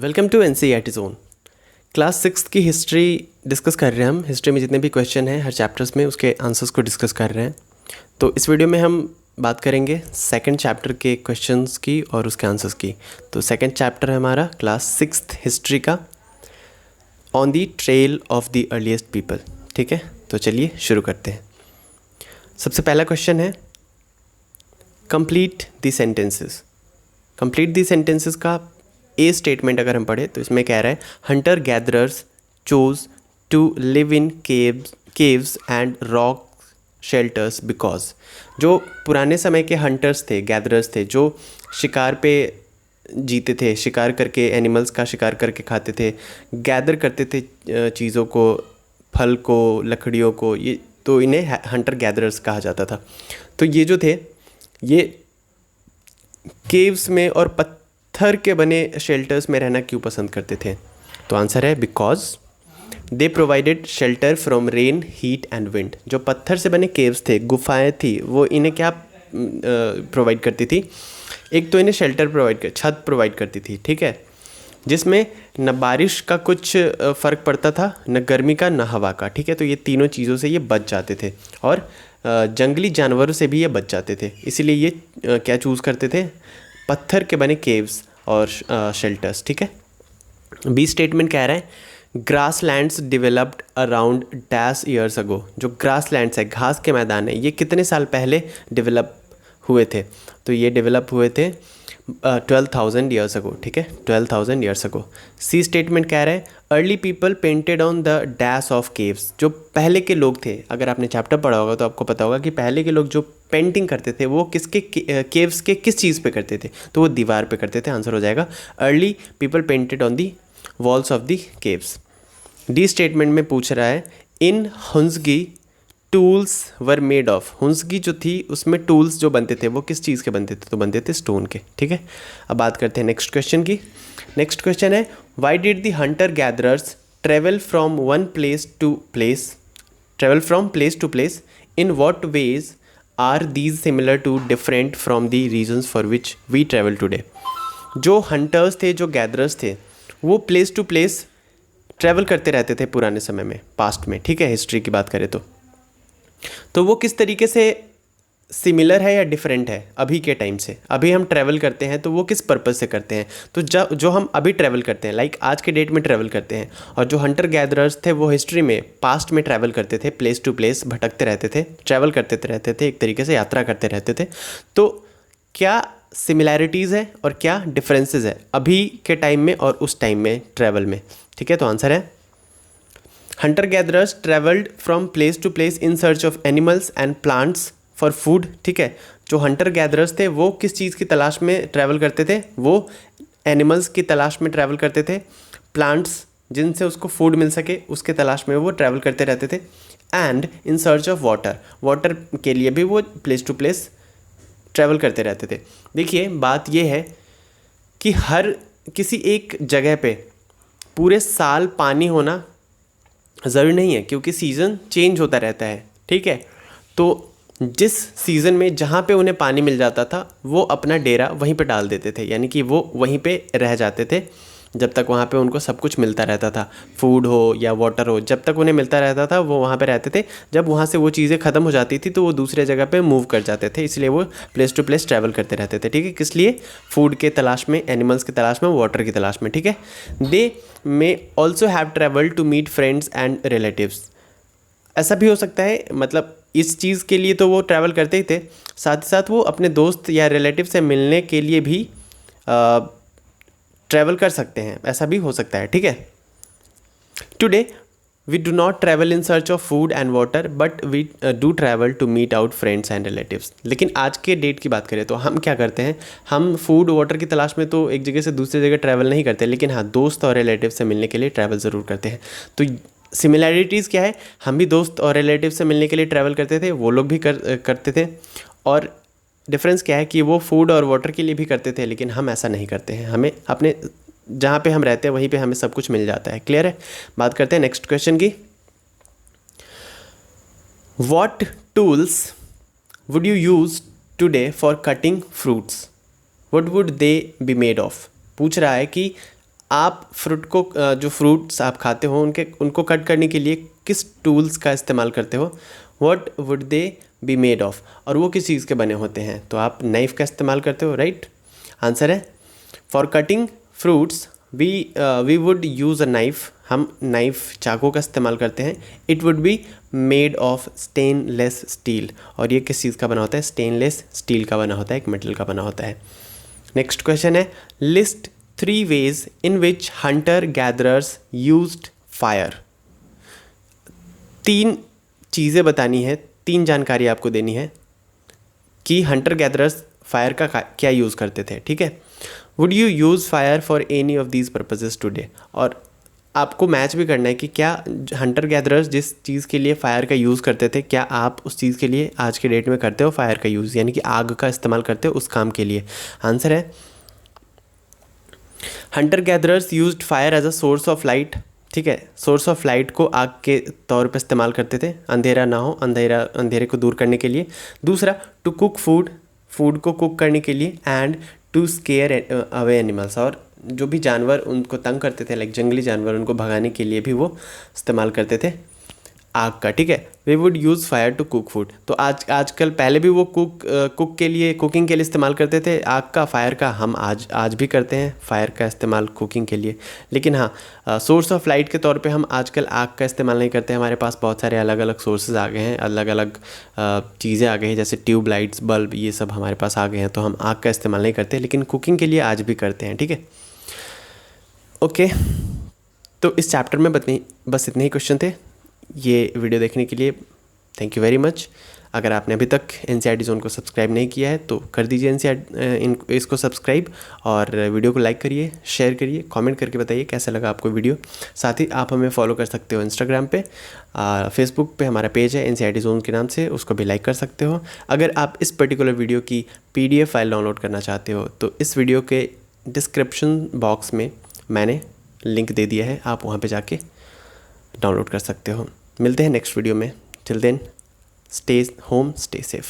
Welcome to NCERT zone. Class six की history discuss कर रहे हैं हम। हिस्ट्री में जितने भी क्वेश्चन हैं हर चैप्टर्स में उसके आंसर्स को डिस्कस कर रहे हैं। तो इस वीडियो में हम बात करेंगे सेकंड चैप्टर के क्वेश्चंस की और उसके आंसर्स की। तो सेकंड चैप्टर है हमारा क्लास सिक्स्थ हिस्ट्री का, on the trail of the earliest people. ठीक है, तो चलिए शुरू करते हैं। सबसे पहला क्वेश्चन है complete the sentences. Complete the sentences का ए स्टेटमेंट अगर हम पढ़े तो इसमें कह रहा है hunter gatherers chose to live in caves and rock shelters because. जो पुराने समय के हंटर्स थे, गैदरर्स थे, जो शिकार पे जीते थे, शिकार करके एनिमल्स का शिकार करके खाते थे, गैदर करते थे चीज़ों को, फल को, लकड़ियों को, ये तो इन्हें हंटर गैदरर्स कहा जाता था। तो ये जो थे ये केव्स में और पत्थर के बने शेल्टर्स में रहना क्यों पसंद करते थे? तो आंसर है because they provided shelter from rain, heat and wind. जो पत्थर से बने केव्स थे, गुफाएं थी, वो इन्हें क्या प्रोवाइड करती थी? एक तो इन्हें शेल्टर प्रोवाइड कर, छत प्रोवाइड करती थी, ठीक है, जिसमें न बारिश का कुछ फ़र्क पड़ता था, न गर्मी का, न हवा का। ठीक है, तो ये तीनों चीज़ों से ये बच जाते थे और जंगली जानवरों से भी ये बच जाते थे। इसीलिए ये क्या चूज़ करते थे? पत्थर के बने केव्स और शेल्टर्स। ठीक है। बी स्टेटमेंट कह रहा है grass lands developed around dash years ago. जो ग्रास लैंड्स है, घास के मैदान है, ये कितने साल पहले डेवलप हुए थे? तो ये डेवलप हुए थे 12,000 ईयर्स अगो। ठीक है, 12,000 ईयर्स अगो। सी स्टेटमेंट कह रहा है early people painted on the dash of caves. जो पहले के लोग थे, अगर आपने चैप्टर पढ़ा होगा तो आपको पता होगा कि पहले के लोग जो पेंटिंग करते थे वो किसके केव्स के किस चीज़ पे करते थे? तो वो दीवार पे करते थे। आंसर हो जाएगा early people painted on the walls of the caves. D statement में पूछ रहा है इन Hunsgi tools were made of. Hunsgi जो थी उसमें टूल्स जो बनते थे वो किस चीज़ के बनते थे? तो बनते थे स्टोन के। ठीक है, अब बात करते हैं नेक्स्ट क्वेश्चन की। नेक्स्ट क्वेश्चन है why did the hunter gatherers travel from one place to place, travel from place to place, in what ways are these similar to different from the reasons for which we travel today. जो hunters थे, जो gatherers थे, वो place to place travel करते रहते थे पुराने समय में, पास्ट में। ठीक है, हिस्ट्री की बात करें तो वो किस तरीके से सिमिलर है या डिफरेंट है अभी के टाइम से? अभी हम ट्रैवल करते हैं तो वो किस पर्पज़ से करते हैं? तो जो हम अभी ट्रैवल करते हैं, लाइक आज के डेट में ट्रैवल करते हैं, और जो हंटर गैदरर्स थे वो हिस्ट्री में, पास्ट में ट्रैवल करते थे, प्लेस टू प्लेस भटकते रहते थे, ट्रैवल करते रहते थे, एक तरीके से यात्रा करते रहते थे। तो क्या सिमिलैरिटीज़ है और क्या डिफरेंसेस है अभी के टाइम में और उस टाइम में ट्रैवल में? ठीक है, तो आंसर है hunter gatherers travelled from place to place in search of animals and plants for food. ठीक है, जो हंटर गैदरर्स थे वो किस चीज़ की तलाश में ट्रैवल करते थे? वो एनिमल्स की तलाश में ट्रैवल करते थे, प्लांट्स जिनसे उसको फूड मिल सके उसके तलाश में वो ट्रैवल करते रहते थे, and in search of water, water के लिए भी वो प्लेस टू प्लेस ट्रैवल करते रहते थे। देखिए, बात यह है कि हर किसी एक जगह पे पूरे साल पानी होना ज़रूरी नहीं है, क्योंकि सीज़न चेंज होता रहता है। ठीक है, तो जिस सीज़न में जहाँ पे उन्हें पानी मिल जाता था वो अपना डेरा वहीं पे डाल देते थे, यानी कि वो वहीं पे रह जाते थे जब तक वहाँ पे उनको सब कुछ मिलता रहता था, फूड हो या वाटर हो, जब तक उन्हें मिलता रहता था वो वहाँ पे रहते थे। जब वहाँ से वो चीज़ें ख़त्म हो जाती थी तो वो दूसरे जगह पे मूव कर जाते थे, इसलिए वो प्लेस टू प्लेस ट्रैवल करते रहते थे। ठीक है, किस लिए? फूड के तलाश में, एनिमल्स की तलाश में, वाटर की तलाश में। ठीक है, they may also have travel to meet friends and relatives. ऐसा भी हो सकता है, मतलब इस चीज़ के लिए तो वो ट्रैवल करते ही थे, साथ ही साथ वो अपने दोस्त या रिलेटिव से मिलने के लिए भी ट्रैवल कर सकते हैं, ऐसा भी हो सकता है। ठीक है, today we do not travel in search of food and water but we do travel to meet out friends and relatives. लेकिन आज के डेट की बात करें तो हम क्या करते हैं? हम फूड वाटर की तलाश में तो एक जगह से दूसरी जगह ट्रैवल नहीं करते, लेकिन हाँ, दोस्त और रिलेटिव से मिलने के लिए ट्रैवल ज़रूर करते हैं। तो सिमिलैरिटीज़ क्या है? हम भी दोस्त और रिलेटिव से मिलने के लिए ट्रैवल करते थे, वो लोग भी करते थे, और डिफरेंस क्या है कि वो फूड और वाटर के लिए भी करते थे, लेकिन हम ऐसा नहीं करते हैं। हमें अपने जहाँ पे हम रहते हैं वहीं पे हमें सब कुछ मिल जाता है। क्लियर है? बात करते हैं नेक्स्ट क्वेश्चन की। What tools would you use today for cutting fruits? What would they B made of? पूछ रहा है कि आप फ्रूट को जो फ्रूट्स आप खाते हो उनको कट करने के लिए किस टूल्स का इस्तेमाल करते हो? What would they B made of, और वो किस चीज़ के बने होते हैं? तो आप नाइफ़ का इस्तेमाल करते हो, राइट? आंसर है for cutting fruits we would use a knife, हम नाइफ़ चाकू का इस्तेमाल करते हैं। It would be made of stainless steel, और ये किस चीज़ का बना होता है? स्टेनलेस स्टील का बना होता है, एक मेटल का बना होता है। नेक्स्ट क्वेश्चन है list 3 ways in which hunter gatherers used fire। 3 चीज़ें बतानी है, 3 जानकारी आपको देनी है कि हंटर गैदरर्स फायर का क्या यूज़ करते थे, ठीक है? Would you use fire for any of these purposes today, और आपको मैच भी करना है कि क्या हंटर गैदरर्स जिस चीज़ के लिए फ़ायर का यूज़ करते थे, क्या आप उस चीज़ के लिए आज के डेट में करते हो फायर का यूज़, यानी कि आग का इस्तेमाल करते हो उस काम के लिए। आंसर है hunter gatherers used fire as a source of light, ठीक है? सोर्स ऑफ लाइट को आग के तौर पर इस्तेमाल करते थे, अंधेरा ना हो, अंधेरे को दूर करने के लिए। दूसरा, टू कुक फूड को कुक करने के लिए, and to scare away animals, और जो भी जानवर उनको तंग करते थे, लाइक जंगली जानवर, उनको भगाने के लिए भी वो इस्तेमाल करते थे आग का, ठीक है? We would use fire to cook food. तो आजकल पहले भी वो कुकिंग के लिए इस्तेमाल करते थे आग का, फायर का। हम आज भी करते हैं फायर का इस्तेमाल कुकिंग के लिए, लेकिन हाँ, सोर्स ऑफ लाइट के तौर पे हम आजकल आग का इस्तेमाल नहीं करते। हमारे पास बहुत सारे अलग अलग सोर्सेज आ गए हैं, अलग अलग चीज़ें आ गई हैं, जैसे ट्यूब लाइट्स, बल्ब, ये सब हमारे पास आ गए हैं, तो हम आग का इस्तेमाल नहीं करते, लेकिन कुकिंग के लिए आज भी करते हैं, ठीक है? ओके, तो इस चैप्टर में बस इतने ही क्वेश्चन थे। ये वीडियो देखने के लिए थैंक यू वेरी मच। अगर आपने अभी तक NCERT ज़ोन को सब्सक्राइब नहीं किया है तो कर दीजिए इसको सब्सक्राइब, और वीडियो को लाइक करिए, शेयर करिए, कमेंट करके बताइए कैसा लगा आपको वीडियो। साथ ही आप हमें फॉलो कर सकते हो इंस्टाग्राम पे, फेसबुक पे हमारा पेज है NCERT ज़ोन के नाम से, उसको भी लाइक कर सकते हो। अगर आप इस पर्टिकुलर वीडियो की PDF फाइल डाउनलोड करना चाहते हो तो इस वीडियो के डिस्क्रिप्शन बॉक्स में मैंने लिंक दे दिया है, आप वहाँ पर जाके डाउनलोड कर सकते हो। मिलते हैं नेक्स्ट वीडियो में। Till then stay home, stay safe.